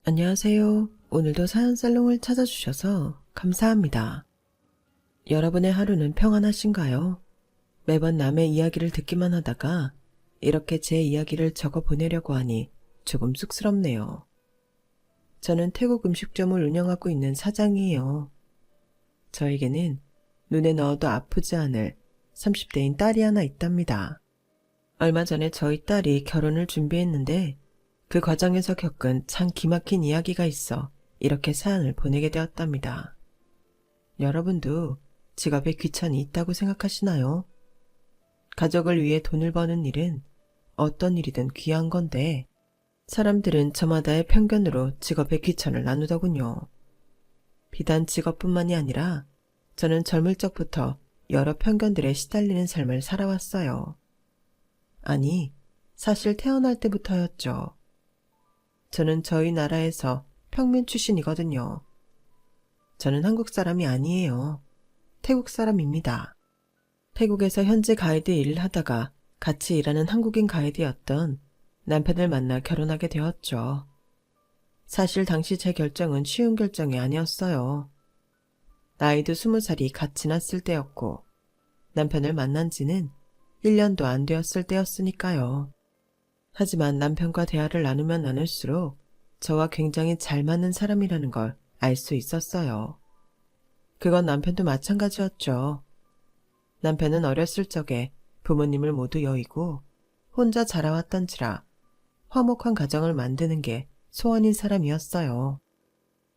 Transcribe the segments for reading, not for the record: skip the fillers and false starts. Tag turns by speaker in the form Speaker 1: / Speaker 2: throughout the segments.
Speaker 1: 안녕하세요. 오늘도 사연살롱을 찾아주셔서 감사합니다. 여러분의 하루는 평안하신가요? 매번 남의 이야기를 듣기만 하다가 이렇게 제 이야기를 적어 보내려고 하니 조금 쑥스럽네요. 저는 태국 음식점을 운영하고 있는 사장이에요. 저에게는 눈에 넣어도 아프지 않을 30대인 딸이 하나 있답니다. 얼마 전에 저희 딸이 결혼을 준비했는데 그 과정에서 겪은 참 기막힌 이야기가 있어 이렇게 사연을 보내게 되었답니다. 여러분도 직업에 귀천이 있다고 생각하시나요? 가족을 위해 돈을 버는 일은 어떤 일이든 귀한 건데 사람들은 저마다의 편견으로 직업의 귀천을 나누더군요. 비단 직업뿐만이 아니라 저는 젊을 적부터 여러 편견들에 시달리는 삶을 살아왔어요. 아니, 사실 태어날 때부터였죠. 저는 저희 나라에서 평민 출신이거든요. 저는 한국 사람이 아니에요. 태국 사람입니다. 태국에서 현지 가이드 일을 하다가 같이 일하는 한국인 가이드였던 남편을 만나 결혼하게 되었죠. 사실 당시 제 결정은 쉬운 결정이 아니었어요. 나이도 20살이 갓 지났을 때였고 남편을 만난 지는 1년도 안 되었을 때였으니까요. 하지만 남편과 대화를 나누면 나눌수록 저와 굉장히 잘 맞는 사람이라는 걸 알 수 있었어요. 그건 남편도 마찬가지였죠. 남편은 어렸을 적에 부모님을 모두 여의고 혼자 자라왔던지라 화목한 가정을 만드는 게 소원인 사람이었어요.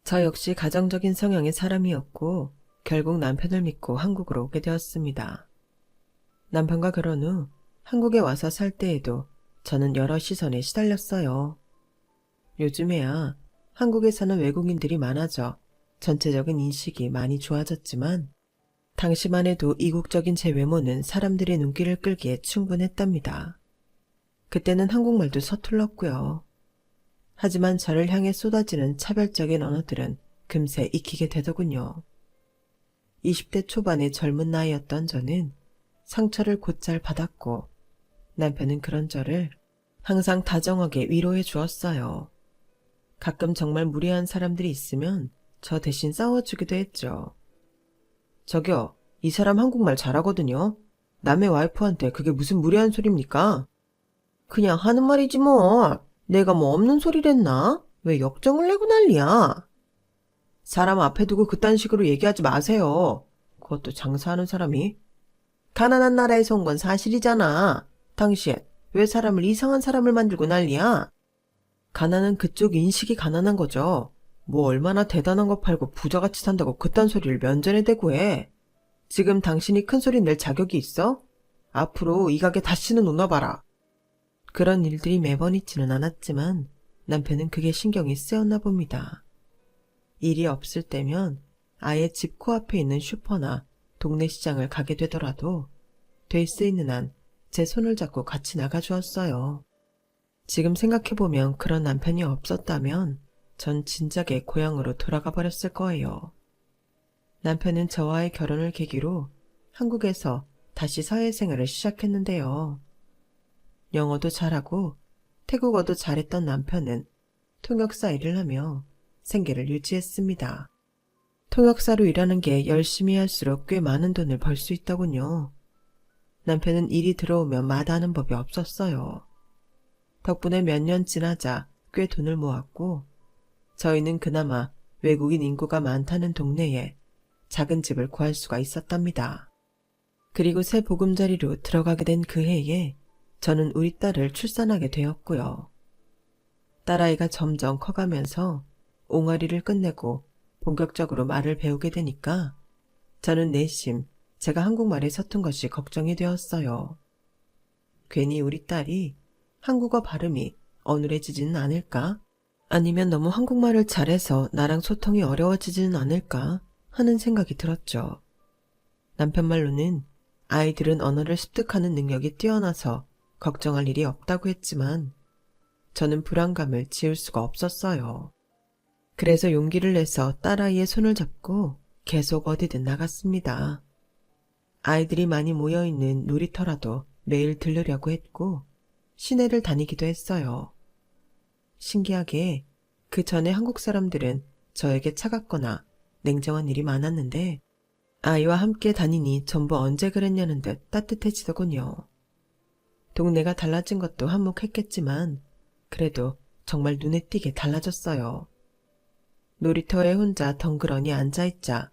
Speaker 1: 저 역시 가정적인 성향의 사람이었고 결국 남편을 믿고 한국으로 오게 되었습니다. 남편과 결혼 후 한국에 와서 살 때에도 저는 여러 시선에 시달렸어요. 요즘에야 한국에 사는 외국인들이 많아져 전체적인 인식이 많이 좋아졌지만 당시만 해도 이국적인 제 외모는 사람들의 눈길을 끌기에 충분했답니다. 그때는 한국말도 서툴렀고요. 하지만 저를 향해 쏟아지는 차별적인 언어들은 금세 익히게 되더군요. 20대 초반의 젊은 나이였던 저는 상처를 곧잘 받았고 남편은 그런 저를 항상 다정하게 위로해 주었어요. 가끔 정말 무례한 사람들이 있으면 저 대신 싸워주기도 했죠. 저기요, 이 사람 한국말 잘하거든요. 남의 와이프한테 그게 무슨 무례한 소리입니까? 그냥 하는 말이지 뭐. 내가 뭐 없는 소리를 했나? 왜 역정을 내고 난리야? 사람 앞에 두고 그딴 식으로 얘기하지 마세요. 그것도 장사하는 사람이. 가난한 나라에서 온 건 사실이잖아. 당신 왜 사람을 이상한 사람을 만들고 난리야? 가난은 그쪽 인식이 가난한 거죠. 뭐 얼마나 대단한 거 팔고 부자같이 산다고 그딴 소리를 면전에 대고 해. 지금 당신이 큰 소리 낼 자격이 있어? 앞으로 이 가게 다시는 오나 봐라. 그런 일들이 매번 있지는 않았지만 남편은 그게 신경이 쓰였나 봅니다. 일이 없을 때면 아예 집 코앞에 있는 슈퍼나 동네 시장을 가게 되더라도 될 수 있는 한 제 손을 잡고 같이 나가주었어요. 지금 생각해보면 그런 남편이 없었다면 전 진작에 고향으로 돌아가 버렸을 거예요. 남편은 저와의 결혼을 계기로 한국에서 다시 사회생활을 시작했는데요. 영어도 잘하고 태국어도 잘했던 남편은 통역사 일을 하며 생계를 유지했습니다. 통역사로 일하는 게 열심히 할수록 꽤 많은 돈을 벌 수 있더군요. 남편은 일이 들어오면 마다하는 법이 없었어요. 덕분에 몇 년 지나자 꽤 돈을 모았고 저희는 그나마 외국인 인구가 많다는 동네에 작은 집을 구할 수가 있었답니다. 그리고 새 보금자리로 들어가게 된 그 해에 저는 우리 딸을 출산하게 되었고요. 딸아이가 점점 커가면서 옹알이를 끝내고 본격적으로 말을 배우게 되니까 저는 내심 제가 한국말에 서툰 것이 걱정이 되었어요. 괜히 우리 딸이 한국어 발음이 어눌해지지는 않을까? 아니면 너무 한국말을 잘해서 나랑 소통이 어려워지지는 않을까 하는 생각이 들었죠. 남편 말로는 아이들은 언어를 습득하는 능력이 뛰어나서 걱정할 일이 없다고 했지만 저는 불안감을 지울 수가 없었어요. 그래서 용기를 내서 딸아이의 손을 잡고 계속 어디든 나갔습니다. 아이들이 많이 모여있는 놀이터라도 매일 들르려고 했고 시내를 다니기도 했어요. 신기하게 그 전에 한국 사람들은 저에게 차갑거나 냉정한 일이 많았는데 아이와 함께 다니니 전부 언제 그랬냐는 듯 따뜻해지더군요. 동네가 달라진 것도 한몫했겠지만 그래도 정말 눈에 띄게 달라졌어요. 놀이터에 혼자 덩그러니 앉아있자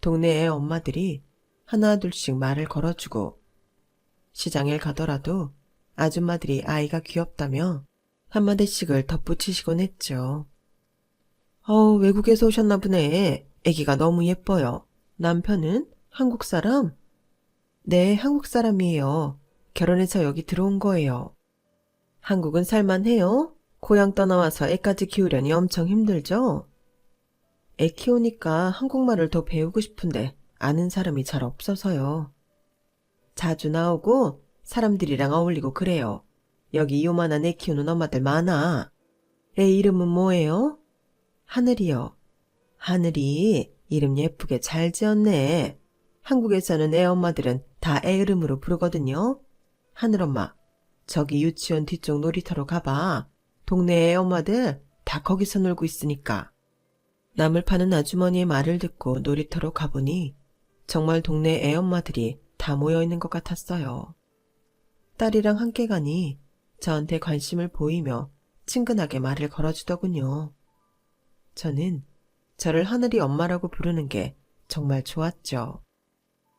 Speaker 1: 동네 애 엄마들이 하나둘씩 말을 걸어주고 시장에 가더라도 아줌마들이 아이가 귀엽다며 한마디씩을 덧붙이시곤 했죠. 외국에서 오셨나 보네. 애기가 너무 예뻐요. 남편은 한국 사람? 네, 한국 사람이에요. 결혼해서 여기 들어온 거예요. 한국은 살만해요? 고향 떠나와서 애까지 키우려니 엄청 힘들죠? 애 키우니까 한국말을 더 배우고 싶은데 아는 사람이 잘 없어서요. 자주 나오고 사람들이랑 어울리고 그래요. 여기 요만한 애 키우는 엄마들 많아. 애 이름은 뭐예요? 하늘이요. 하늘이 이름 예쁘게 잘 지었네. 한국에서는 애 엄마들은 다 애 이름으로 부르거든요. 하늘엄마, 저기 유치원 뒤쪽 놀이터로 가봐. 동네 애 엄마들 다 거기서 놀고 있으니까. 나물 파는 아주머니의 말을 듣고 놀이터로 가보니 정말 동네 애 엄마들이 다 모여있는 것 같았어요. 딸이랑 함께 가니 저한테 관심을 보이며 친근하게 말을 걸어주더군요. 저는 저를 하늘이 엄마라고 부르는 게 정말 좋았죠.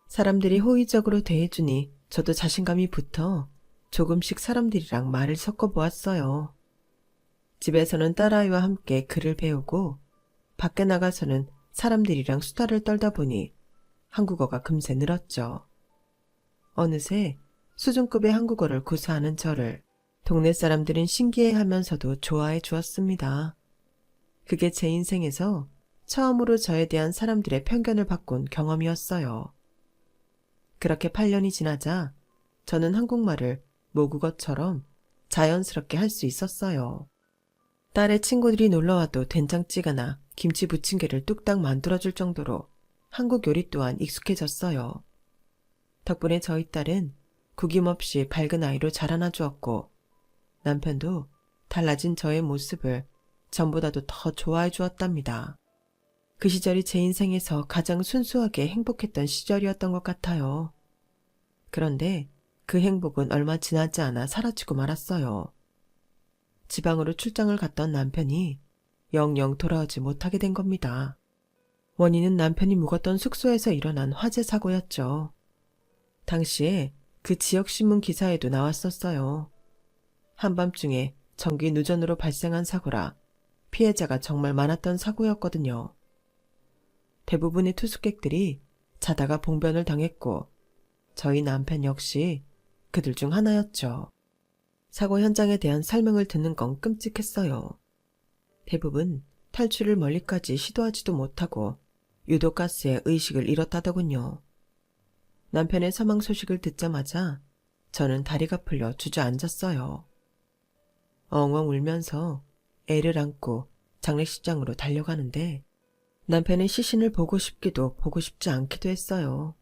Speaker 1: 사람들이 호의적으로 대해주니 저도 자신감이 붙어 조금씩 사람들이랑 말을 섞어보았어요. 집에서는 딸아이와 함께 글을 배우고 밖에 나가서는 사람들이랑 수다를 떨다 보니 한국어가 금세 늘었죠. 어느새 수준급의 한국어를 구사하는 저를 동네 사람들은 신기해하면서도 좋아해 주었습니다. 그게 제 인생에서 처음으로 저에 대한 사람들의 편견을 바꾼 경험이었어요. 그렇게 8년이 지나자 저는 한국말을 모국어처럼 자연스럽게 할 수 있었어요. 딸의 친구들이 놀러와도 된장찌개나 김치 부침개를 뚝딱 만들어줄 정도로 한국 요리 또한 익숙해졌어요. 덕분에 저희 딸은 구김없이 밝은 아이로 자라나 주었고 남편도 달라진 저의 모습을 전보다도 더 좋아해 주었답니다. 그 시절이 제 인생에서 가장 순수하게 행복했던 시절이었던 것 같아요. 그런데 그 행복은 얼마 지나지 않아 사라지고 말았어요. 지방으로 출장을 갔던 남편이 영영 돌아오지 못하게 된 겁니다. 원인은 남편이 묵었던 숙소에서 일어난 화재 사고였죠. 당시에 그 지역 신문 기사에도 나왔었어요. 한밤중에 전기 누전으로 발생한 사고라 피해자가 정말 많았던 사고였거든요. 대부분의 투숙객들이 자다가 봉변을 당했고 저희 남편 역시 그들 중 하나였죠. 사고 현장에 대한 설명을 듣는 건 끔찍했어요. 대부분 탈출을 멀리까지 시도하지도 못하고 유독가스에 의식을 잃었다더군요. 남편의 사망 소식을 듣자마자 저는 다리가 풀려 주저앉았어요. 엉엉 울면서 애를 안고 장례식장으로 달려가는데 남편의 시신을 보고 싶기도 보고 싶지 않기도 했어요.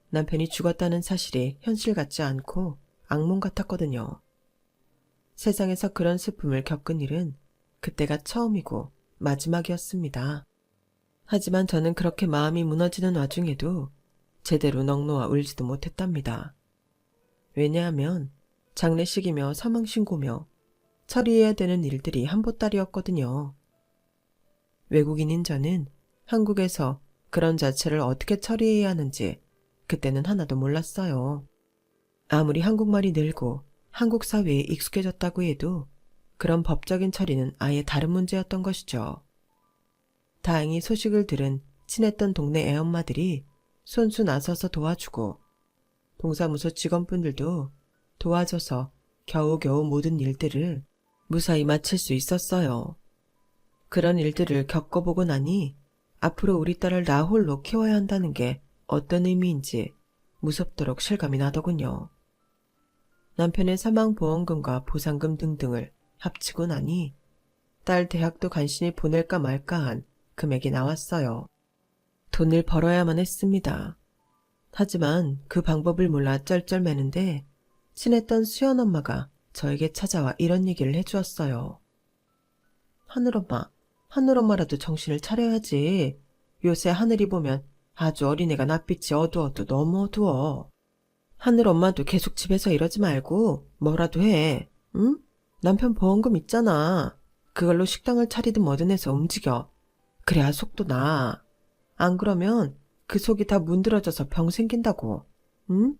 Speaker 1: 남편이 죽었다는 사실이 현실 같지 않고 악몽 같았거든요. 세상에서 그런 슬픔을 겪은 일은 그때가 처음이고 마지막이었습니다. 하지만 저는 그렇게 마음이 무너지는 와중에도 제대로 넋놓아 울지도 못했답니다. 왜냐하면 장례식이며 사망신고며 처리해야 되는 일들이 한보따리였거든요. 외국인인 저는 한국에서 그런 자체를 어떻게 처리해야 하는지 그때는 하나도 몰랐어요. 아무리 한국말이 늘고 한국 사회에 익숙해졌다고 해도 그런 법적인 처리는 아예 다른 문제였던 것이죠. 다행히 소식을 들은 친했던 동네 애엄마들이 손수 나서서 도와주고 동사무소 직원분들도 도와줘서 겨우겨우 모든 일들을 무사히 마칠 수 있었어요. 그런 일들을 겪어보고 나니 앞으로 우리 딸을 나 홀로 키워야 한다는 게 어떤 의미인지 무섭도록 실감이 나더군요. 남편의 사망보험금과 보상금 등등을 합치고 나니 딸 대학도 간신히 보낼까 말까 한 금액이 나왔어요. 돈을 벌어야만 했습니다. 하지만 그 방법을 몰라 쩔쩔매는데 친했던 수연엄마가 저에게 찾아와 이런 얘기를 해주었어요. 하늘엄마라도 정신을 차려야지. 요새 하늘이 보면 아주 어린애가 낯빛이 어두워도 너무 어두워. 하늘엄마도 계속 집에서 이러지 말고 뭐라도 해, 응? 남편 보험금 있잖아. 그걸로 식당을 차리든 뭐든 해서 움직여. 그래야 속도 나. 안 그러면 그 속이 다 문드러져서 병 생긴다고. 응?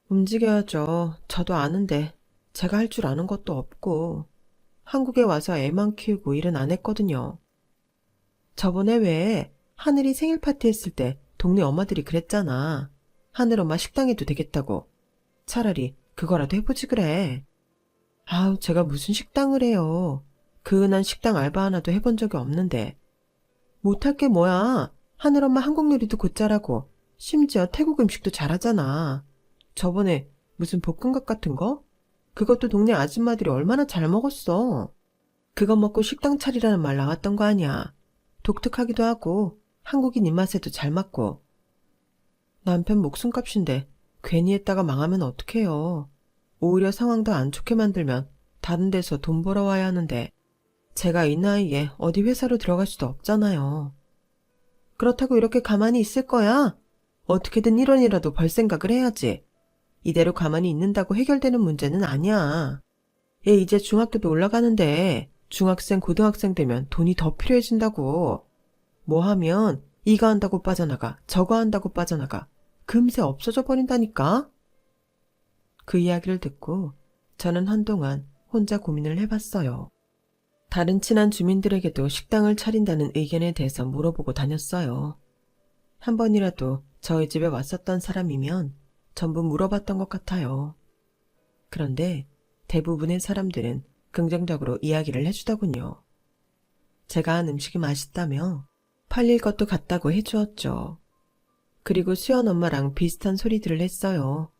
Speaker 1: 움직여야죠. 저도 아는데 제가 할 줄 아는 것도 없고 한국에 와서 애만 키우고 일은 안 했거든요. 저번에 왜 하늘이 생일 파티 했을 때 동네 엄마들이 그랬잖아. 하늘엄마 식당해도 되겠다고. 차라리 그거라도 해보지 그래. 아우, 제가 무슨 식당을 해요. 그 흔한 식당 알바 하나도 해본 적이 없는데. 못할 게 뭐야. 하늘엄마 한국 요리도 곧잘하고 심지어 태국 음식도 잘하잖아. 저번에 무슨 볶음밥 같은 거? 그것도 동네 아줌마들이 얼마나 잘 먹었어. 그거 먹고 식당 차리라는 말 나왔던 거 아니야. 독특하기도 하고 한국인 입맛에도 잘 맞고. 남편 목숨값인데 괜히 했다가 망하면 어떡해요. 오히려 상황 더 안 좋게 만들면 다른 데서 돈 벌어와야 하는데 제가 이 나이에 어디 회사로 들어갈 수도 없잖아요. 그렇다고 이렇게 가만히 있을 거야? 어떻게든 1원이라도 벌 생각을 해야지. 이대로 가만히 있는다고 해결되는 문제는 아니야. 얘 이제 중학교도 올라가는데 중학생, 고등학생 되면 돈이 더 필요해진다고. 뭐 하면 이거 한다고 빠져나가, 저거 한다고 빠져나가. 금세 없어져 버린다니까? 그 이야기를 듣고 저는 한동안 혼자 고민을 해봤어요. 다른 친한 주민들에게도 식당을 차린다는 의견에 대해서 물어보고 다녔어요. 한 번이라도 저희 집에 왔었던 사람이면 전부 물어봤던 것 같아요. 그런데 대부분의 사람들은 긍정적으로 이야기를 해주더군요. 제가 한 음식이 맛있다며 팔릴 것도 같다고 해주었죠. 그리고 수연 엄마랑 비슷한 소리들을 했어요.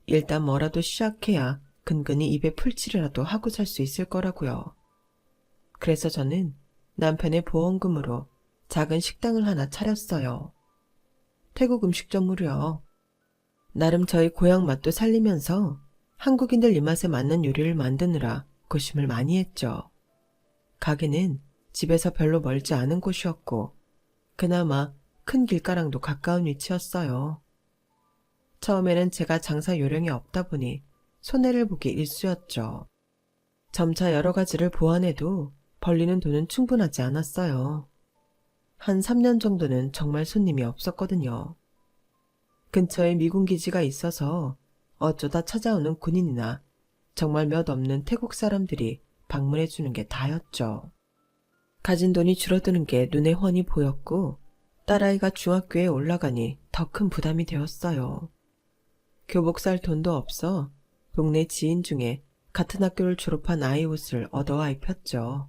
Speaker 1: 일단 뭐라도 시작해야 근근히 입에 풀칠이라도 하고 살 수 있을 거라고요. 그래서 저는 남편의 보험금으로 작은 식당을 하나 차렸어요. 태국 음식점으로요. 나름 저희 고향 맛도 살리면서 한국인들 입맛에 맞는 요리를 만드느라 고심을 많이 했죠. 가게는 집에서 별로 멀지 않은 곳이었고 그나마 큰 길가랑도 가까운 위치였어요. 처음에는 제가 장사 요령이 없다 보니 손해를 보기 일쑤였죠. 점차 여러 가지를 보완해도 벌리는 돈은 충분하지 않았어요. 한 3년 정도는 정말 손님이 없었거든요. 근처에 미군 기지가 있어서 어쩌다 찾아오는 군인이나 정말 몇 없는 태국 사람들이 방문해 주는 게 다였죠. 가진 돈이 줄어드는 게 눈에 훤히 보였고 딸아이가 중학교에 올라가니 더 큰 부담이 되었어요. 교복 살 돈도 없어 동네 지인 중에 같은 학교를 졸업한 아이 옷을 얻어와 입혔죠.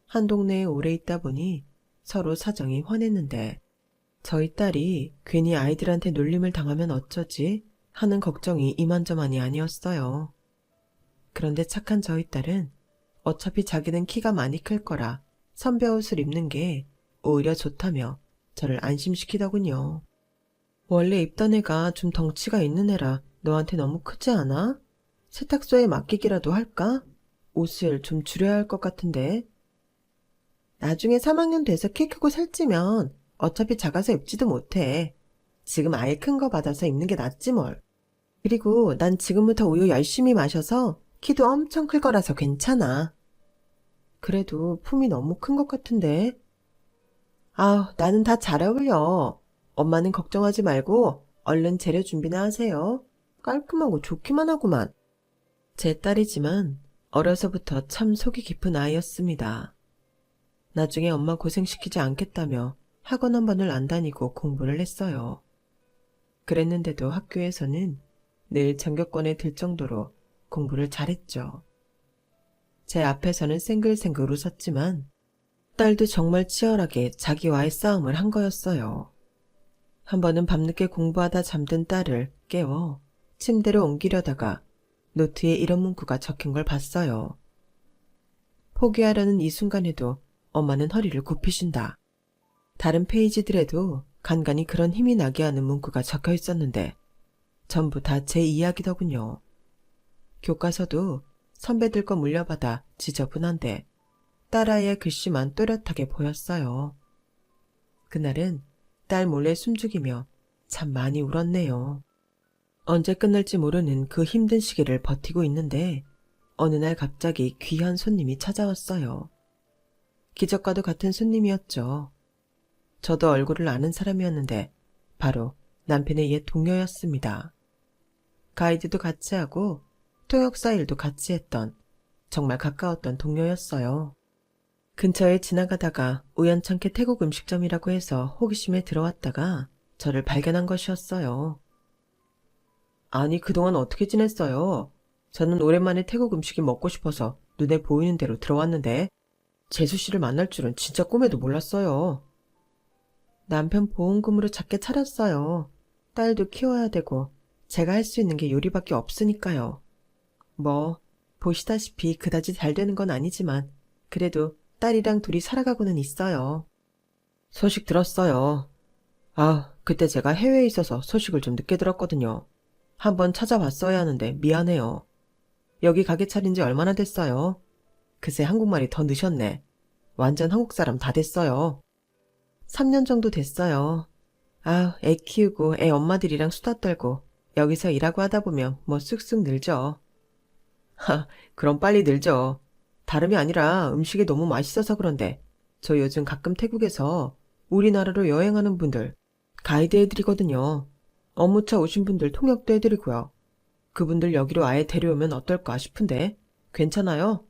Speaker 1: 한 동네에 오래 있다 보니 서로 사정이 훤했는데 저희 딸이 괜히 아이들한테 놀림을 당하면 어쩌지 하는 걱정이 이만저만이 아니었어요. 그런데 착한 저희 딸은 어차피 자기는 키가 많이 클 거라 선배 옷을 입는 게 오히려 좋다며 저를 안심시키더군요. 원래 입던 애가 좀 덩치가 있는 애라 너한테 너무 크지 않아? 세탁소에 맡기기라도 할까? 옷을 좀 줄여야 할 것 같은데. 나중에 3학년 돼서 키 크고 살찌면 어차피 작아서 입지도 못해. 지금 아예 큰 거 받아서 입는 게 낫지 뭘. 그리고 난 지금부터 우유 열심히 마셔서 키도 엄청 클 거라서 괜찮아. 그래도 품이 너무 큰 것 같은데. 아우, 나는 다 잘 어울려. 엄마는 걱정하지 말고 얼른 재료 준비나 하세요. 깔끔하고 좋기만 하구만. 제 딸이지만 어려서부터 참 속이 깊은 아이였습니다. 나중에 엄마 고생시키지 않겠다며 학원 한 번을 안 다니고 공부를 했어요. 그랬는데도 학교에서는 늘 전교권에 들 정도로 공부를 잘했죠. 제 앞에서는 생글생글 웃었지만 딸도 정말 치열하게 자기와의 싸움을 한 거였어요. 한 번은 밤늦게 공부하다 잠든 딸을 깨워 침대로 옮기려다가 노트에 이런 문구가 적힌 걸 봤어요. 포기하려는 이 순간에도 엄마는 허리를 굽히신다. 다른 페이지들에도 간간히 그런 힘이 나게 하는 문구가 적혀 있었는데 전부 다 제 이야기더군요. 교과서도 선배들 거 물려받아 지저분한데 딸아이의 글씨만 또렷하게 보였어요. 그날은 딸 몰래 숨죽이며 참 많이 울었네요. 언제 끝날지 모르는 그 힘든 시기를 버티고 있는데 어느 날 갑자기 귀한 손님이 찾아왔어요. 기적과도 같은 손님이었죠. 저도 얼굴을 아는 사람이었는데 바로 남편의 옛 동료였습니다. 가이드도 같이 하고 통역사 일도 같이 했던 정말 가까웠던 동료였어요. 근처에 지나가다가 우연찮게 태국 음식점이라고 해서 호기심에 들어왔다가 저를 발견한 것이었어요. 아니, 그동안 어떻게 지냈어요? 저는 오랜만에 태국 음식이 먹고 싶어서 눈에 보이는 대로 들어왔는데 재수 씨를 만날 줄은 진짜 꿈에도 몰랐어요. 남편 보험금으로 작게 차렸어요. 딸도 키워야 되고 제가 할 수 있는 게 요리밖에 없으니까요. 뭐 보시다시피 그다지 잘 되는 건 아니지만 그래도 딸이랑 둘이 살아가고는 있어요. 소식 들었어요. 아, 그때 제가 해외에 있어서 소식을 좀 늦게 들었거든요. 한번 찾아봤어야 하는데 미안해요. 여기 가게 차린 지 얼마나 됐어요? 글쎄 한국말이 더 늦었네. 완전 한국 사람 다 됐어요. 3년 정도 됐어요. 아, 애 키우고 애 엄마들이랑 수다 떨고 여기서 일하고 하다 보면 뭐 쑥쑥 늘죠. 하, 그럼 빨리 늘죠. 다름이 아니라 음식이 너무 맛있어서 그런데 저 요즘 가끔 태국에서 우리나라로 여행하는 분들 가이드 해드리거든요. 업무차 오신 분들 통역도 해드리고요. 그분들 여기로 아예 데려오면 어떨까 싶은데 괜찮아요?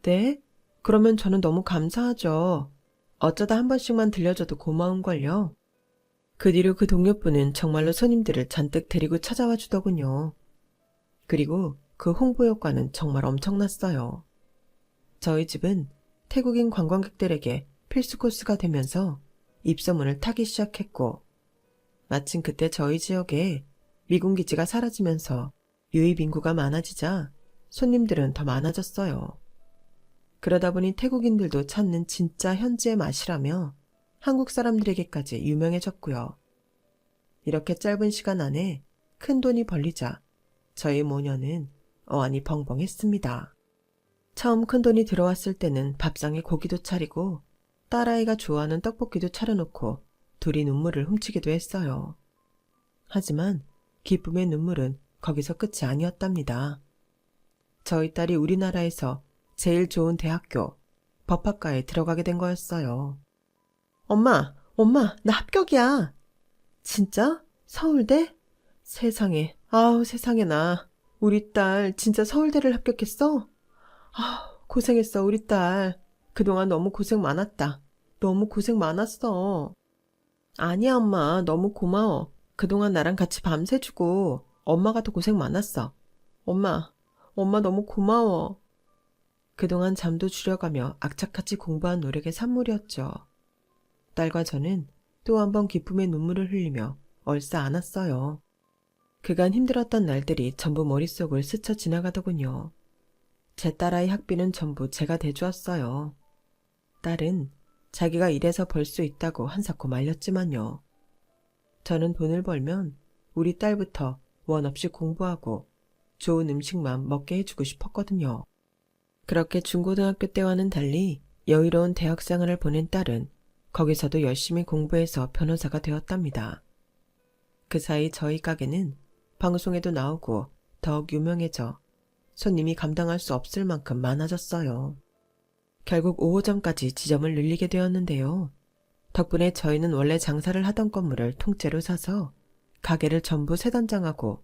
Speaker 1: 네? 그러면 저는 너무 감사하죠. 어쩌다 한 번씩만 들려줘도 고마운걸요. 그 뒤로 그 동료분은 정말로 손님들을 잔뜩 데리고 찾아와 주더군요. 그리고 그 홍보 효과는 정말 엄청났어요. 저희 집은 태국인 관광객들에게 필수 코스가 되면서 입소문을 타기 시작했고 마침 그때 저희 지역에 미군 기지가 사라지면서 유입 인구가 많아지자 손님들은 더 많아졌어요. 그러다 보니 태국인들도 찾는 진짜 현지의 맛이라며 한국 사람들에게까지 유명해졌고요. 이렇게 짧은 시간 안에 큰 돈이 벌리자 저희 모녀는 어안이 벙벙했습니다. 처음 큰 돈이 들어왔을 때는 밥상에 고기도 차리고 딸아이가 좋아하는 떡볶이도 차려놓고 둘이 눈물을 훔치기도 했어요. 하지만 기쁨의 눈물은 거기서 끝이 아니었답니다. 저희 딸이 우리나라에서 제일 좋은 대학교, 법학과에 들어가게 된 거였어요. 엄마, 나 합격이야. 진짜? 서울대? 세상에, 아우 세상에나. 우리 딸 진짜 서울대를 합격했어? 아, 고생했어, 우리 딸. 그동안 너무 고생 많았다. 너무 고생 많았어. 아니야, 엄마. 너무 고마워. 그동안 나랑 같이 밤새주고 엄마가 더 고생 많았어. 엄마 너무 고마워. 그동안 잠도 줄여가며 악착같이 공부한 노력의 산물이었죠. 딸과 저는 또 한 번 기쁨의 눈물을 흘리며 얼싸 안았어요. 그간 힘들었던 날들이 전부 머릿속을 스쳐 지나가더군요. 제 딸아이 학비는 전부 제가 대주었어요. 딸은 자기가 일해서 벌 수 있다고 한사코 말렸지만요. 저는 돈을 벌면 우리 딸부터 원 없이 공부하고 좋은 음식만 먹게 해주고 싶었거든요. 그렇게 중고등학교 때와는 달리 여유로운 대학생활을 보낸 딸은 거기서도 열심히 공부해서 변호사가 되었답니다. 그 사이 저희 가게는 방송에도 나오고 더욱 유명해져 손님이 감당할 수 없을 만큼 많아졌어요. 결국 5호점까지 지점을 늘리게 되었는데요. 덕분에 저희는 원래 장사를 하던 건물을 통째로 사서 가게를 전부 세단장하고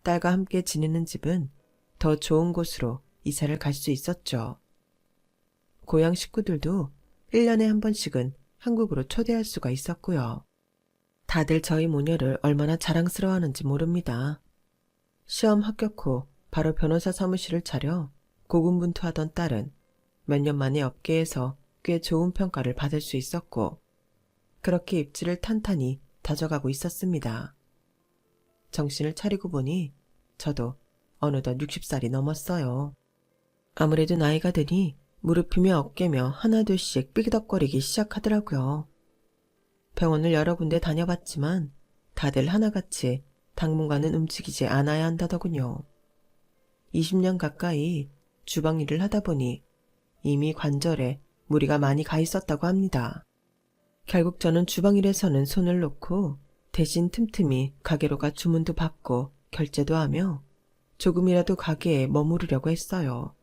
Speaker 1: 딸과 함께 지내는 집은 더 좋은 곳으로 이사를 갈 수 있었죠. 고향 식구들도 1년에 한 번씩은 한국으로 초대할 수가 있었고요. 다들 저희 모녀를 얼마나 자랑스러워하는지 모릅니다. 시험 합격 후 바로 변호사 사무실을 차려 고군분투하던 딸은 몇 년 만에 업계에서 꽤 좋은 평가를 받을 수 있었고 그렇게 입지를 탄탄히 다져가고 있었습니다. 정신을 차리고 보니 저도 어느덧 60살이 넘었어요. 아무래도 나이가 드니 무릎이며 어깨며 하나둘씩 삐그덕거리기 시작하더라고요. 병원을 여러 군데 다녀봤지만 다들 하나같이 당분간은 움직이지 않아야 한다더군요. 20년 가까이 주방 일을 하다 보니 이미 관절에 무리가 많이 가 있었다고 합니다. 결국 저는 주방일에서는 손을 놓고 대신 틈틈이 가게로 가 주문도 받고 결제도 하며 조금이라도 가게에 머무르려고 했어요.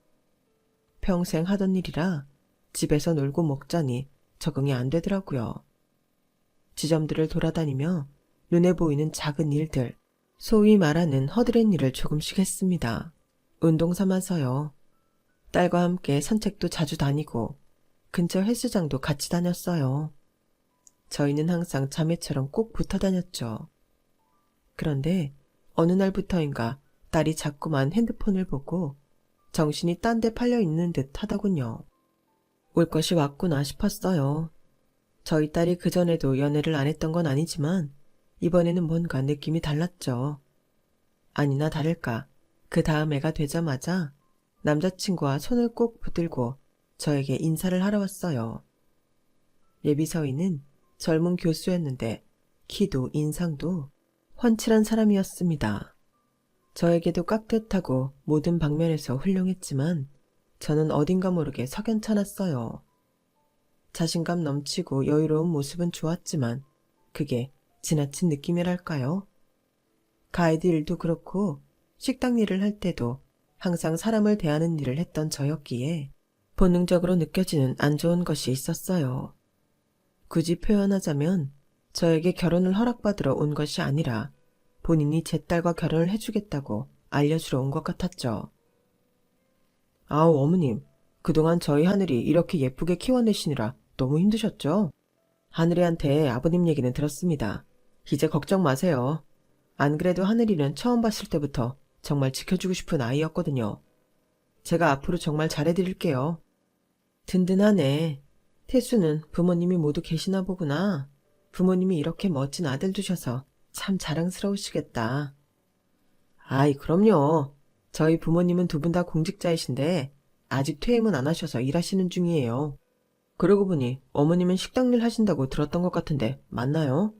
Speaker 1: 평생 하던 일이라 집에서 놀고 먹자니 적응이 안 되더라고요. 지점들을 돌아다니며 눈에 보이는 작은 일들, 소위 말하는 허드렛 일을 조금씩 했습니다. 운동 삼아서요. 딸과 함께 산책도 자주 다니고 근처 헬스장도 같이 다녔어요. 저희는 항상 자매처럼 꼭 붙어 다녔죠. 그런데 어느 날부터인가 딸이 자꾸만 핸드폰을 보고 정신이 딴 데 팔려 있는 듯 하더군요. 올 것이 왔구나 싶었어요. 저희 딸이 그전에도 연애를 안 했던 건 아니지만 이번에는 뭔가 느낌이 달랐죠. 아니나 다를까 그 다음 애가 되자마자 남자친구와 손을 꼭 붙들고 저에게 인사를 하러 왔어요. 예비서희는 젊은 교수였는데 키도 인상도 훤칠한 사람이었습니다. 저에게도 깍듯하고 모든 방면에서 훌륭했지만 저는 어딘가 모르게 석연찮았어요. 자신감 넘치고 여유로운 모습은 좋았지만 그게 지나친 느낌이랄까요? 가이드 일도 그렇고 식당 일을 할 때도 항상 사람을 대하는 일을 했던 저였기에 본능적으로 느껴지는 안 좋은 것이 있었어요. 굳이 표현하자면 저에게 결혼을 허락받으러 온 것이 아니라 본인이 제 딸과 결혼을 해주겠다고 알려주러 온 것 같았죠. 아우 어머님, 그동안 저희 하늘이 이렇게 예쁘게 키워내시느라 너무 힘드셨죠? 하늘이한테 아버님 얘기는 들었습니다. 이제 걱정 마세요. 안 그래도 하늘이는 처음 봤을 때부터 정말 지켜주고 싶은 아이였거든요. 제가 앞으로 정말 잘해드릴게요. 든든하네. 태수는 부모님이 모두 계시나 보구나. 부모님이 이렇게 멋진 아들 두셔서 참 자랑스러우시겠다. 아이, 그럼요. 저희 부모님은 두 분 다 공직자이신데 아직 퇴임은 안 하셔서 일하시는 중이에요. 그러고 보니 어머님은 식당 일 하신다고 들었던 것 같은데 맞나요?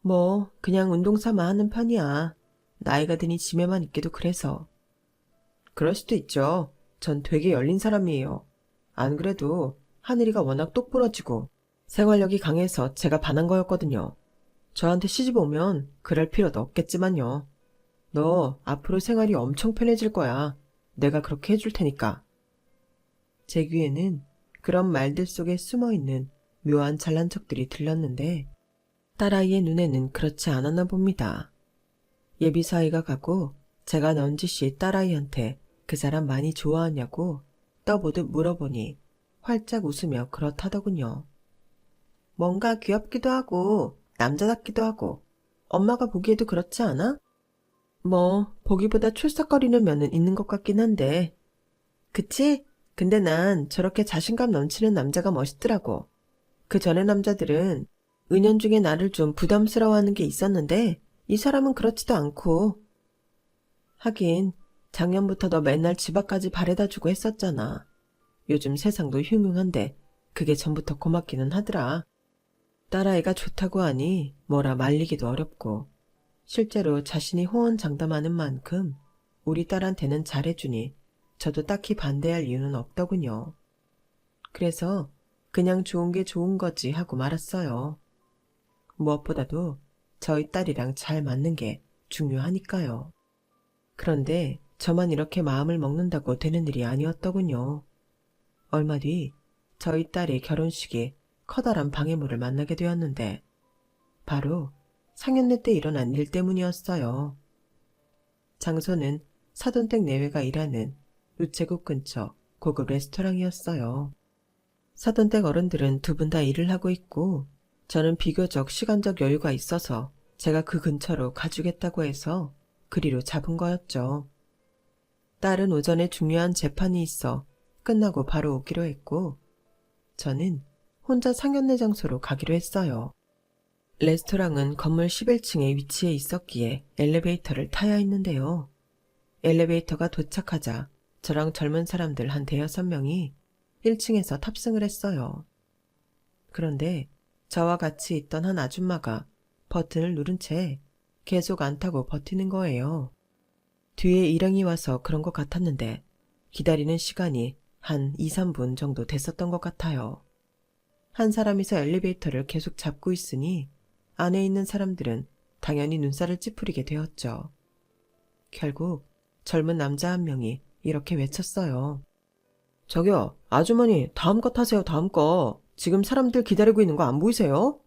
Speaker 1: 뭐 그냥 운동 삼아 하는 편이야. 나이가 드니 집에만 있기도 그래서. 그럴 수도 있죠. 전 되게 열린 사람이에요. 안 그래도 하늘이가 워낙 똑부러지고 생활력이 강해서 제가 반한 거였거든요. 저한테 시집 오면 그럴 필요도 없겠지만요. 너 앞으로 생활이 엄청 편해질 거야. 내가 그렇게 해줄 테니까. 제 귀에는 그런 말들 속에 숨어있는 묘한 잘난 척들이 들렸는데 딸아이의 눈에는 그렇지 않았나 봅니다. 예비사이가 가고 제가 넌지시 딸아이한테 그 사람 많이 좋아하냐고 떠보듯 물어보니 활짝 웃으며 그렇다더군요. 뭔가 귀엽기도 하고 남자답기도 하고 엄마가 보기에도 그렇지 않아? 뭐 보기보다 출석거리는 면은 있는 것 같긴 한데. 그치? 근데 난 저렇게 자신감 넘치는 남자가 멋있더라고. 그 전에 남자들은 은연중에 나를 좀 부담스러워하는 게 있었는데 이 사람은 그렇지도 않고. 하긴 작년부터 너 맨날 집 앞까지 바래다 주고 했었잖아. 요즘 세상도 흉흉한데 그게 전부터 고맙기는 하더라. 딸아이가 좋다고 하니 뭐라 말리기도 어렵고 실제로 자신이 호언장담하는 만큼 우리 딸한테는 잘해주니 저도 딱히 반대할 이유는 없더군요. 그래서 그냥 좋은 게 좋은 거지 하고 말았어요. 무엇보다도 저희 딸이랑 잘 맞는 게 중요하니까요. 그런데 저만 이렇게 마음을 먹는다고 되는 일이 아니었더군요. 얼마 뒤 저희 딸의 결혼식에 커다란 방해물을 만나게 되었는데 바로 상견례 때 일어난 일 때문이었어요. 장소는 사돈댁 내외가 일하는 우체국 근처 고급 레스토랑이었어요. 사돈댁 어른들은 두 분 다 일을 하고 있고 저는 비교적 시간적 여유가 있어서 제가 그 근처로 가주겠다고 해서 그리로 잡은 거였죠. 딸은 오전에 중요한 재판이 있어 끝나고 바로 오기로 했고 저는 혼자 상견례 장소로 가기로 했어요. 레스토랑은 건물 11층에 위치해 있었기에 엘리베이터를 타야 했는데요. 엘리베이터가 도착하자 저랑 젊은 사람들 한 5-6명이 1층에서 탑승을 했어요. 그런데 저와 같이 있던 한 아줌마가 버튼을 누른 채 계속 안 타고 버티는 거예요. 뒤에 일행이 와서 그런 것 같았는데 기다리는 시간이 한 2, 3분 정도 됐었던 것 같아요. 한 사람이서 엘리베이터를 계속 잡고 있으니 안에 있는 사람들은 당연히 눈살을 찌푸리게 되었죠. 결국 젊은 남자 한 명이 이렇게 외쳤어요. 저기요, 아주머니, 다음 거 타세요, 다음 거. 지금 사람들 기다리고 있는 거 안 보이세요?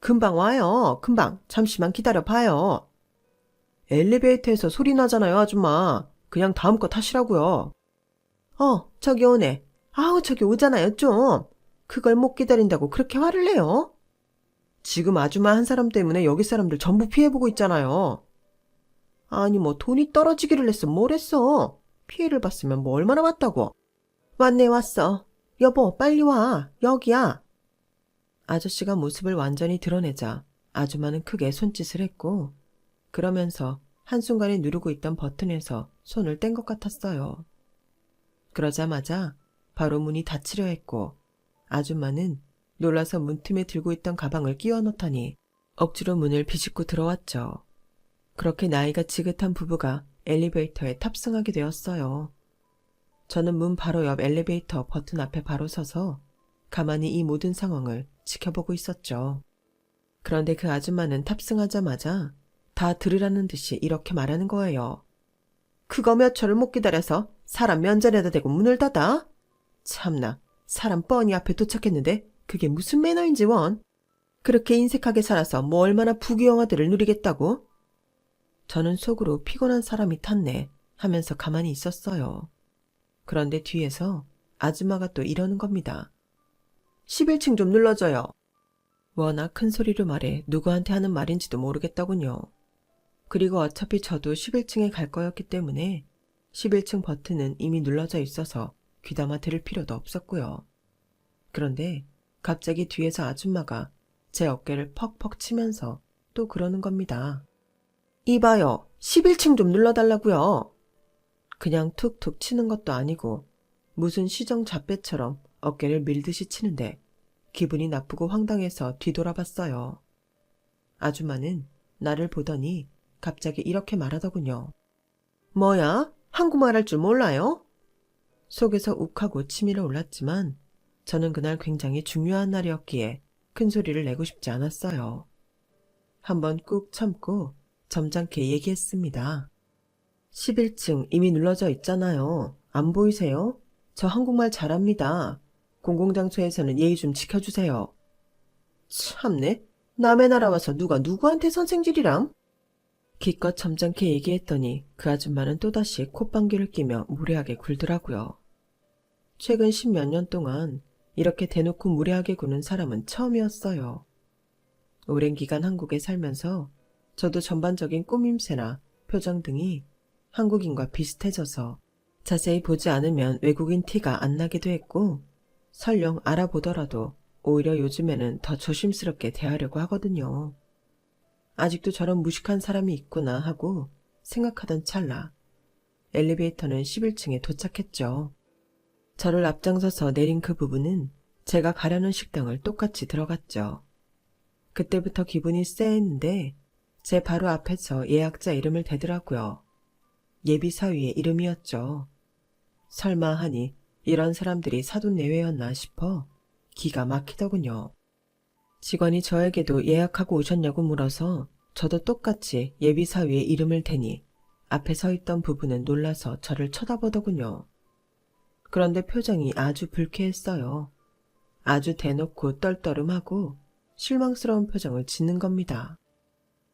Speaker 1: 금방 와요, 금방. 잠시만 기다려봐요. 엘리베이터에서 소리 나잖아요, 아줌마. 그냥 다음 거 타시라고요. 저기 오네. 아우, 저기 오잖아요, 좀. 그걸 못 기다린다고 그렇게 화를 내요? 지금 아줌마 한 사람 때문에 여기 사람들 전부 피해보고 있잖아요. 아니 뭐 돈이 떨어지기를 했어 뭘 했어. 피해를 봤으면 뭐 얼마나 왔다고. 왔네 왔어. 여보 빨리 와. 여기야. 아저씨가 모습을 완전히 드러내자 아줌마는 크게 손짓을 했고 그러면서 한순간에 누르고 있던 버튼에서 손을 뗀 것 같았어요. 그러자마자 바로 문이 닫히려 했고 아줌마는 놀라서 문틈에 들고 있던 가방을 끼워 넣더니 억지로 문을 비집고 들어왔죠. 그렇게 나이가 지긋한 부부가 엘리베이터에 탑승하게 되었어요. 저는 문 바로 옆 엘리베이터 버튼 앞에 바로 서서 가만히 이 모든 상황을 지켜보고 있었죠. 그런데 그 아줌마는 탑승하자마자 다 들으라는 듯이 이렇게 말하는 거예요. 그거 몇 초를 못 기다려서 사람 면전에다 대고 문을 닫아? 참나, 사람 뻔히 앞에 도착했는데 그게 무슨 매너인지 원. 그렇게 인색하게 살아서 뭐 얼마나 부귀영화들을 누리겠다고? 저는 속으로 피곤한 사람이 탔네 하면서 가만히 있었어요. 그런데 뒤에서 아줌마가 또 이러는 겁니다. 11층 좀 눌러줘요. 워낙 큰 소리로 말해 누구한테 하는 말인지도 모르겠더군요. 그리고 어차피 저도 11층에 갈 거였기 때문에 11층 버튼은 이미 눌러져 있어서 귀담아 들을 필요도 없었고요. 그런데 갑자기 뒤에서 아줌마가 제 어깨를 퍽퍽 치면서 또 그러는 겁니다. 이봐요. 11층 좀 눌러달라고요. 그냥 툭툭 치는 것도 아니고 무슨 시정잡배처럼 어깨를 밀듯이 치는데 기분이 나쁘고 황당해서 뒤돌아봤어요. 아줌마는 나를 보더니 갑자기 이렇게 말하더군요. 뭐야? 한국말 할 줄 몰라요? 속에서 욱하고 치밀어 올랐지만 저는 그날 굉장히 중요한 날이었기에 큰 소리를 내고 싶지 않았어요. 한번 꾹 참고 점잖게 얘기했습니다. 11층 이미 눌러져 있잖아요. 안 보이세요? 저 한국말 잘합니다. 공공장소에서는 예의 좀 지켜주세요. 참네. 남의 나라 와서 누가 누구한테 선생질이랑? 기껏 점잖게 얘기했더니 그 아줌마는 또다시 콧방귀를 끼며 무례하게 굴더라고요. 최근 10몇 년 동안 이렇게 대놓고 무례하게 구는 사람은 처음이었어요. 오랜 기간 한국에 살면서 저도 전반적인 꾸밈새나 표정 등이 한국인과 비슷해져서 자세히 보지 않으면 외국인 티가 안 나기도 했고 설령 알아보더라도 오히려 요즘에는 더 조심스럽게 대하려고 하거든요. 아직도 저런 무식한 사람이 있구나 하고 생각하던 찰나 엘리베이터는 11층에 도착했죠. 저를 앞장서서 내린 그 부부는 제가 가려는 식당을 똑같이 들어갔죠. 그때부터 기분이 쎄했는데 제 바로 앞에서 예약자 이름을 대더라고요. 예비 사위의 이름이었죠. 설마 하니 이런 사람들이 사돈 내외였나 싶어 기가 막히더군요. 직원이 저에게도 예약하고 오셨냐고 물어서 저도 똑같이 예비 사위의 이름을 대니 앞에 서 있던 부부는 놀라서 저를 쳐다보더군요. 그런데 표정이 아주 불쾌했어요. 아주 대놓고 떨떠름하고 실망스러운 표정을 짓는 겁니다.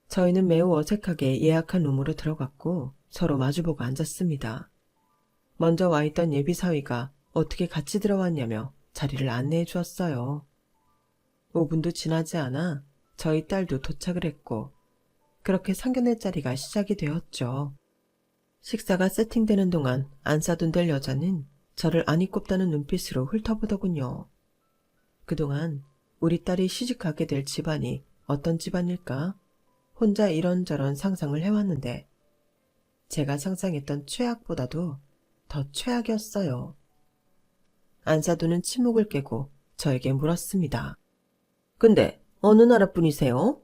Speaker 1: 저희는 매우 어색하게 예약한 룸으로 들어갔고 서로 마주보고 앉았습니다. 먼저 와 있던 예비 사위가 어떻게 같이 들어왔냐며 자리를 안내해 주었어요. 5분도 지나지 않아 저희 딸도 도착을 했고 그렇게 상견례 자리가 시작이 되었죠. 식사가 세팅되는 동안 안 싸둔 여자는 저를 아니 꼽다는 눈빛으로 훑어보더군요. 그동안 우리 딸이 시집가게 될 집안이 어떤 집안일까? 혼자 이런저런 상상을 해왔는데 제가 상상했던 최악보다도 더 최악이었어요. 안사두는 침묵을 깨고 저에게 물었습니다. 근데 어느 나라 분이세요?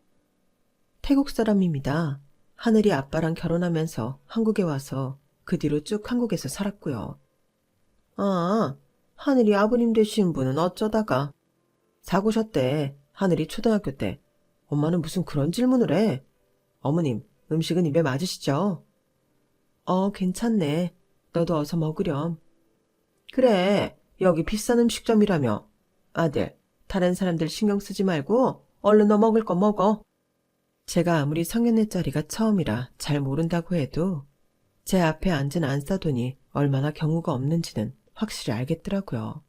Speaker 1: 태국 사람입니다. 하늘이 아빠랑 결혼하면서 한국에 와서 그 뒤로 쭉 한국에서 살았고요. 아, 하늘이 아버님 되신 분은 어쩌다가? 사고셨대. 하늘이 초등학교 때. 엄마는 무슨 그런 질문을 해. 어머님, 음식은 입에 맞으시죠? 괜찮네. 너도 어서 먹으렴. 그래, 여기 비싼 음식점이라며. 아들, 다른 사람들 신경 쓰지 말고 얼른 너 먹을 거 먹어. 제가 아무리 성년의 자리가 처음이라 잘 모른다고 해도 제 앞에 앉은 안사돈이 얼마나 경우가 없는지는 확실히 알겠더라고요.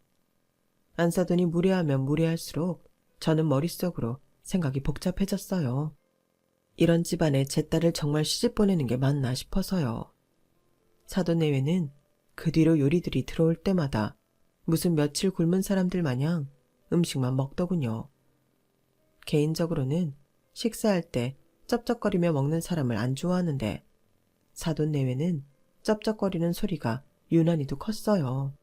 Speaker 1: 안사돈이 무례하면 무례할수록 저는 머릿속으로 생각이 복잡해졌어요. 이런 집안에 제 딸을 정말 시집 보내는 게 맞나 싶어서요. 사돈 내외는 그 뒤로 요리들이 들어올 때마다 무슨 며칠 굶은 사람들 마냥 음식만 먹더군요. 개인적으로는 식사할 때 쩝쩝거리며 먹는 사람을 안 좋아하는데 사돈 내외는 쩝쩝거리는 소리가 유난히도 컸어요.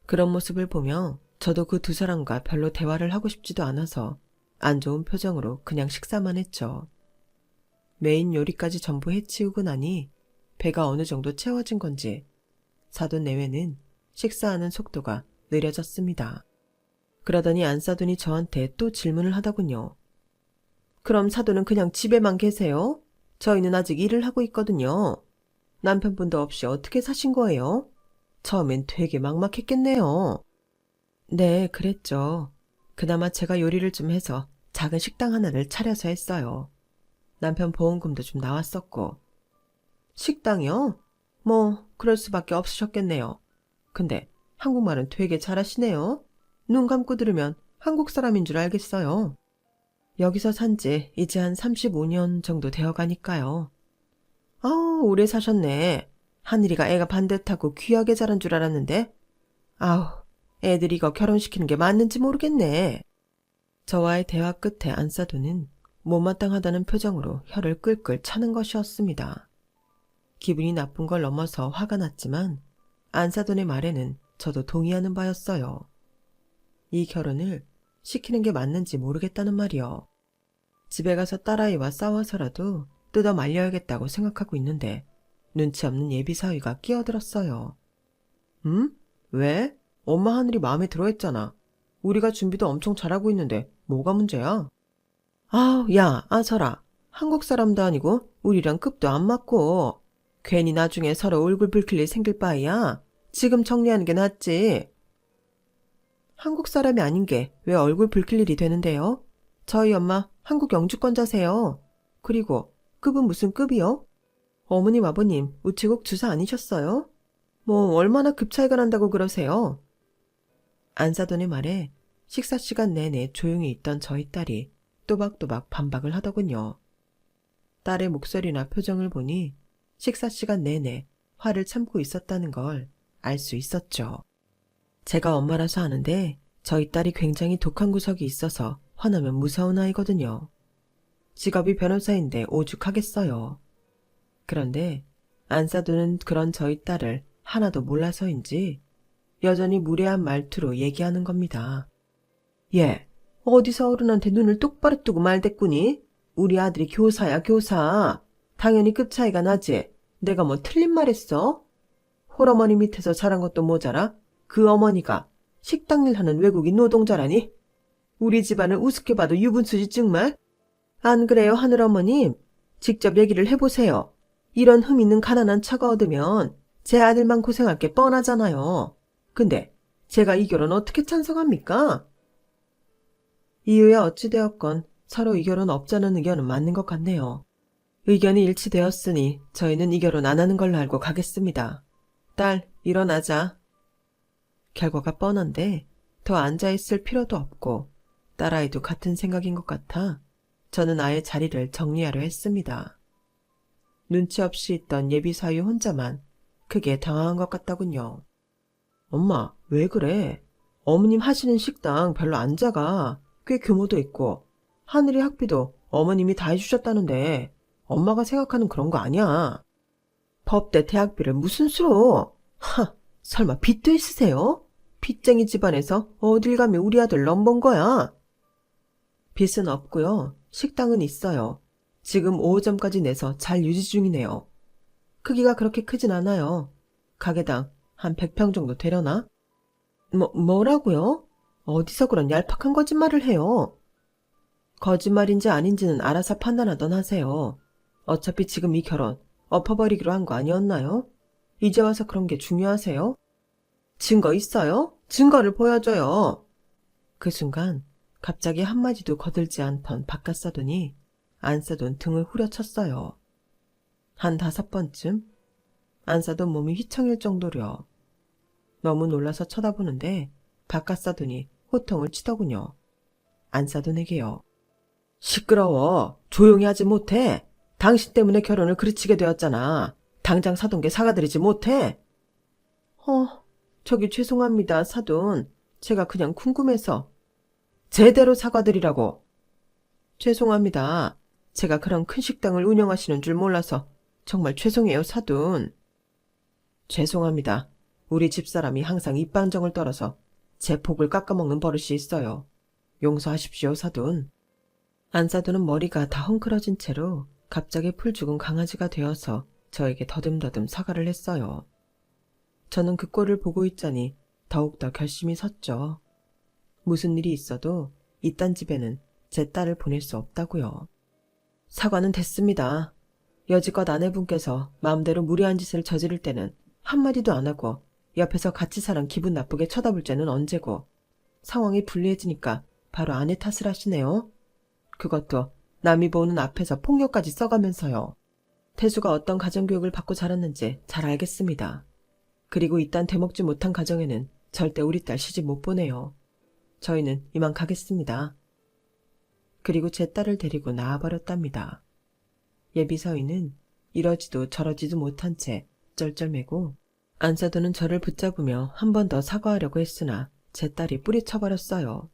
Speaker 1: 그런 모습을 보며 저도 그 두 사람과 별로 대화를 하고 싶지도 않아서 안 좋은 표정으로 그냥 식사만 했죠. 메인 요리까지 전부 해치우고 나니 배가 어느 정도 채워진 건지 사돈 내외는 식사하는 속도가 느려졌습니다. 그러더니 안사돈이 저한테 또 질문을 하더군요. 그럼 사돈은 그냥 집에만 계세요? 저희는 아직 일을 하고 있거든요. 남편분도 없이 어떻게 사신 거예요? 처음엔 되게 막막했겠네요. 네, 그랬죠. 그나마 제가 요리를 좀 해서 작은 식당 하나를 차려서 했어요. 남편 보험금도 좀 나왔었고. 식당이요? 뭐 그럴 수밖에 없으셨겠네요. 근데 한국말은 되게 잘하시네요. 눈 감고 들으면 한국 사람인 줄 알겠어요. 여기서 산 지 이제 한 35년 정도 되어 가니까요. 오래 사셨네. 하늘이가 애가 반듯하고 귀하게 자란 줄 알았는데. 아우, 애들 이거 결혼시키는 게 맞는지 모르겠네. 저와의 대화 끝에 안사돈은 못마땅하다는 표정으로 혀를 끌끌 차는 것이었습니다. 기분이 나쁜 걸 넘어서 화가 났지만 안사돈의 말에는 저도 동의하는 바였어요. 이 결혼을 시키는 게 맞는지 모르겠다는 말이요. 집에 가서 딸아이와 싸워서라도 뜯어 말려야겠다고 생각하고 있는데 눈치 없는 예비사위가 끼어들었어요. 왜? 엄마 하늘이 마음에 들어 했잖아. 우리가 준비도 엄청 잘하고 있는데 뭐가 문제야? 야, 아서라. 한국 사람도 아니고 우리랑 급도 안 맞고 괜히 나중에 서로 얼굴 붉힐 일 생길 바에야 지금 정리하는 게 낫지. 한국 사람이 아닌 게 왜 얼굴 붉힐 일이 되는데요? 저희 엄마 한국 영주권자세요. 그리고 급은 무슨 급이요? 어머님 아버님 우체국 주사 아니셨어요? 뭐 얼마나 급 차이가 난다고 그러세요? 안사돈의 말에 식사 시간 내내 조용히 있던 저희 딸이 또박또박 반박을 하더군요. 딸의 목소리나 표정을 보니 식사 시간 내내 화를 참고 있었다는 걸 알 수 있었죠. 제가 엄마라서 아는데 저희 딸이 굉장히 독한 구석이 있어서 화나면 무서운 아이거든요. 직업이 변호사인데 오죽하겠어요. 그런데 안사돈은 그런 저희 딸을 하나도 몰라서인지 여전히 무례한 말투로 얘기하는 겁니다. 얘, 어디서 어른한테 눈을 똑바로 뜨고 말댔구니? 우리 아들이 교사야, 교사. 당연히 급 차이가 나지. 내가 뭐 틀린 말 했어? 홀어머니 밑에서 자란 것도 모자라 그 어머니가 식당 일 하는 외국인 노동자라니? 우리 집안을 우습게 봐도 유분수지 정말? 안 그래요, 하늘어머님? 직접 얘기를 해보세요. 이런 흠 있는 가난한 처가 얻으면 제 아들만 고생할 게 뻔하잖아요. 근데 제가 이 결혼 어떻게 찬성합니까? 이유야 어찌되었건 서로 이 결혼 없자는 의견은 맞는 것 같네요. 의견이 일치되었으니 저희는 이 결혼 안 하는 걸로 알고 가겠습니다. 딸, 일어나자. 결과가 뻔한데 더 앉아있을 필요도 없고 딸아이도 같은 생각인 것 같아 저는 아예 자리를 정리하려 했습니다. 눈치 없이 있던 예비사위 혼자만 크게 당황한 것 같더군요. 엄마, 왜 그래? 어머님 하시는 식당 별로 안 작아. 꽤 규모도 있고 하늘이 학비도 어머님이 다 해주셨다는데 엄마가 생각하는 그런 거 아니야. 법대 대학비를 무슨 수로? 설마 빚도 있으세요? 빚쟁이 집안에서 어딜 가면 우리 아들 넘본 거야? 빚은 없고요. 식당은 있어요. 지금 5호점까지 내서 잘 유지 중이네요. 크기가 그렇게 크진 않아요. 가게당 한 100평 정도 되려나? 뭐라고요? 어디서 그런 얄팍한 거짓말을 해요? 거짓말인지 아닌지는 알아서 판단하던 하세요. 어차피 지금 이 결혼 엎어버리기로 한 거 아니었나요? 이제 와서 그런 게 중요하세요? 증거 있어요? 증거를 보여줘요. 그 순간 갑자기 한마디도 거들지 않던 바깥 사돈이 안 사돈 등을 후려쳤어요. 한 5번쯤 안 사돈 몸이 휘청일 정도려. 너무 놀라서 쳐다보는데 바깥 사돈이 호통을 치더군요. 안 사돈에게요. 시끄러워. 조용히 하지 못해. 당신 때문에 결혼을 그르치게 되었잖아. 당장 사돈께 사과드리지 못해. 저기 죄송합니다, 사돈. 제가 그냥 궁금해서. 제대로 사과드리라고. 죄송합니다. 제가 그런 큰 식당을 운영하시는 줄 몰라서 정말 죄송해요, 사돈. 죄송합니다. 우리 집사람이 항상 입방정을 떨어서 제 복을 깎아먹는 버릇이 있어요. 용서하십시오, 사돈. 안사돈은 머리가 다 헝클어진 채로 갑자기 풀 죽은 강아지가 되어서 저에게 더듬더듬 사과를 했어요. 저는 그 꼴을 보고 있자니 더욱더 결심이 섰죠. 무슨 일이 있어도 이딴 집에는 제 딸을 보낼 수 없다고요. 사과는 됐습니다. 여지껏 아내분께서 마음대로 무례한 짓을 저지를 때는 한마디도 안 하고 옆에서 같이 사람 기분 나쁘게 쳐다볼 죄는 언제고, 상황이 불리해지니까 바로 아내 탓을 하시네요. 그것도 남이 보는 앞에서 폭력까지 써가면서요. 태수가 어떤 가정교육을 받고 자랐는지 잘 알겠습니다. 그리고 이딴 되먹지 못한 가정에는 절대 우리 딸 시집 못 보내요. 저희는 이만 가겠습니다. 그리고 제 딸을 데리고 나와버렸답니다. 예비사위는 이러지도 저러지도 못한 채 쩔쩔매고 안사돈은 저를 붙잡으며 한 번 더 사과하려고 했으나 제 딸이 뿌리쳐버렸어요.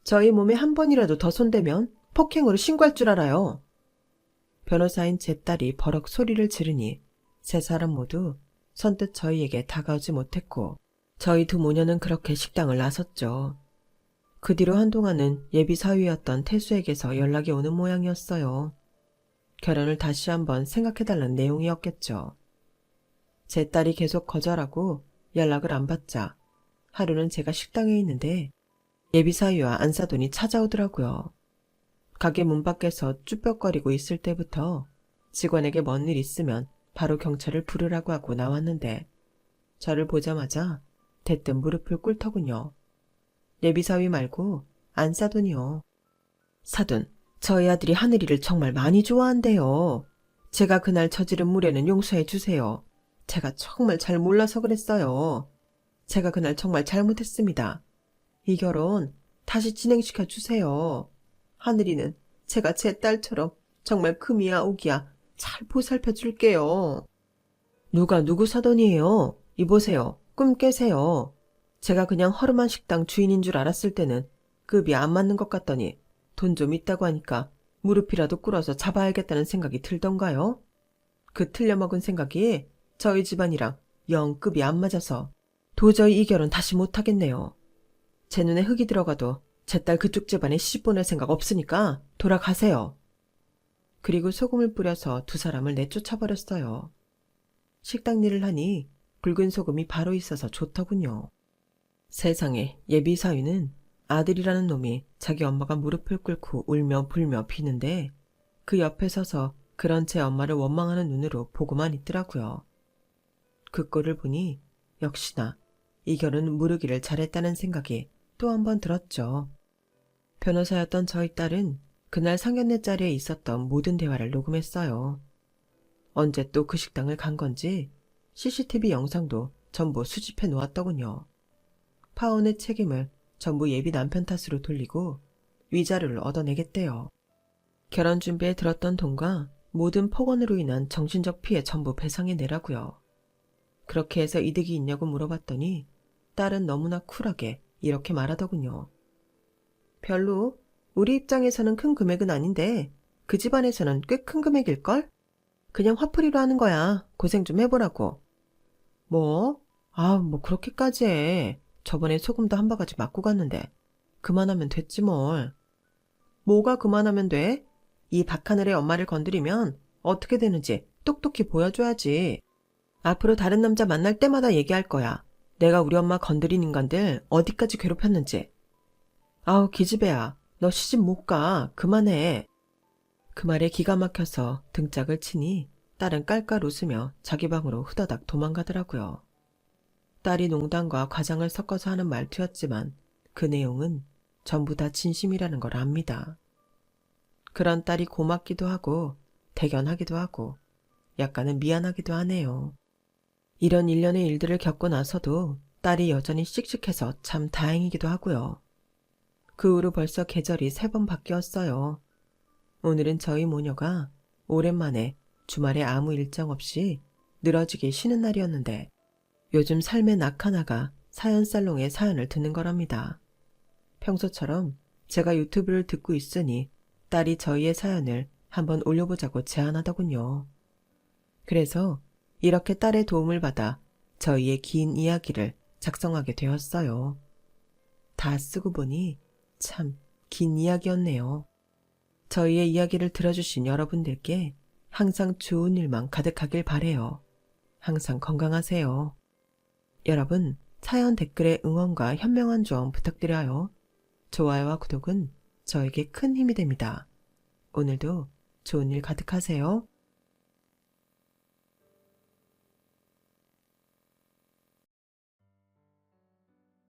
Speaker 1: 저희 몸에 한 번이라도 더 손대면 폭행으로 신고할 줄 알아요. 변호사인 제 딸이 버럭 소리를 지르니 세 사람 모두 선뜻 저희에게 다가오지 못했고 저희 두 모녀는 그렇게 식당을 나섰죠. 그 뒤로 한동안은 예비사위였던 태수에게서 연락이 오는 모양이었어요. 결혼을 다시 한번 생각해달라는 내용이었겠죠. 제 딸이 계속 거절하고 연락을 안 받자 하루는 제가 식당에 있는데 예비사위와 안사돈이 찾아오더라고요. 가게 문 밖에서 쭈뼛거리고 있을 때부터 직원에게 뭔 일 있으면 바로 경찰을 부르라고 하고 나왔는데 저를 보자마자 대뜸 무릎을 꿇더군요. 예비사위 말고 안사돈이요. 사돈, 저희 아들이 하늘이를 정말 많이 좋아한대요. 제가 그날 저지른 무례는 용서해 주세요. 제가 정말 잘 몰라서 그랬어요. 제가 그날 정말 잘못했습니다. 이 결혼 다시 진행시켜 주세요. 하늘이는 제가 제 딸처럼 정말 금이야 옥이야 잘 보살펴 줄게요. 누가 누구 사돈이에요? 이보세요. 꿈 깨세요. 제가 그냥 허름한 식당 주인인 줄 알았을 때는 급이 안 맞는 것 같더니 돈 좀 있다고 하니까 무릎이라도 꿇어서 잡아야겠다는 생각이 들던가요? 그 틀려먹은 생각이 저희 집안이랑 영 급이 안 맞아서 도저히 이 결혼 다시 못하겠네요. 제 눈에 흙이 들어가도 제 딸 그쪽 집안에 시집 보낼 생각 없으니까 돌아가세요. 그리고 소금을 뿌려서 두 사람을 내쫓아버렸어요. 식당 일을 하니 굵은 소금이 바로 있어서 좋더군요. 세상에, 예비사위는 아들이라는 놈이 자기 엄마가 무릎을 꿇고 울며 불며 비는데 그 옆에 서서 그런 제 엄마를 원망하는 눈으로 보고만 있더라고요. 그 꼴을 보니 역시나 이 결혼은 무르기를 잘했다는 생각이 또 한 번 들었죠. 변호사였던 저희 딸은 그날 상견례 자리에 있었던 모든 대화를 녹음했어요. 언제 또 그 식당을 간 건지 CCTV 영상도 전부 수집해 놓았더군요. 파혼의 책임을 전부 예비 남편 탓으로 돌리고 위자료를 얻어내겠대요. 결혼 준비에 들었던 돈과 모든 폭언으로 인한 정신적 피해 전부 배상해 내라고요. 그렇게 해서 이득이 있냐고 물어봤더니 딸은 너무나 쿨하게 이렇게 말하더군요. 별로 우리 입장에서는 큰 금액은 아닌데 그 집안에서는 꽤 큰 금액일걸? 그냥 화풀이로 하는 거야. 고생 좀 해보라고. 뭐? 뭐 그렇게까지 해. 저번에 소금도 한 바가지 맞고 갔는데 그만하면 됐지 뭘. 뭐가 그만하면 돼? 이 박하늘의 엄마를 건드리면 어떻게 되는지 똑똑히 보여줘야지. 앞으로 다른 남자 만날 때마다 얘기할 거야. 내가 우리 엄마 건드린 인간들 어디까지 괴롭혔는지. 아우, 기집애야. 너 시집 못 가. 그만해. 그 말에 기가 막혀서 등짝을 치니 딸은 깔깔 웃으며 자기 방으로 후다닥 도망가더라고요. 딸이 농담과 과장을 섞어서 하는 말투였지만 그 내용은 전부 다 진심이라는 걸 압니다. 그런 딸이 고맙기도 하고 대견하기도 하고 약간은 미안하기도 하네요. 이런 일련의 일들을 겪고 나서도 딸이 여전히 씩씩해서 참 다행이기도 하고요. 그 후로 벌써 계절이 3번 바뀌었어요. 오늘은 저희 모녀가 오랜만에 주말에 아무 일정 없이 늘어지게 쉬는 날이었는데 요즘 삶의 낙하나가 사연살롱의 사연을 듣는 거랍니다. 평소처럼 제가 유튜브를 듣고 있으니 딸이 저희의 사연을 한번 올려보자고 제안하더군요. 그래서 이렇게 딸의 도움을 받아 저희의 긴 이야기를 작성하게 되었어요. 다 쓰고 보니 참 긴 이야기였네요. 저희의 이야기를 들어주신 여러분들께 항상 좋은 일만 가득하길 바래요. 항상 건강하세요. 여러분, 사연 댓글에 응원과 현명한 조언 부탁드려요. 좋아요와 구독은 저에게 큰 힘이 됩니다. 오늘도 좋은 일 가득하세요.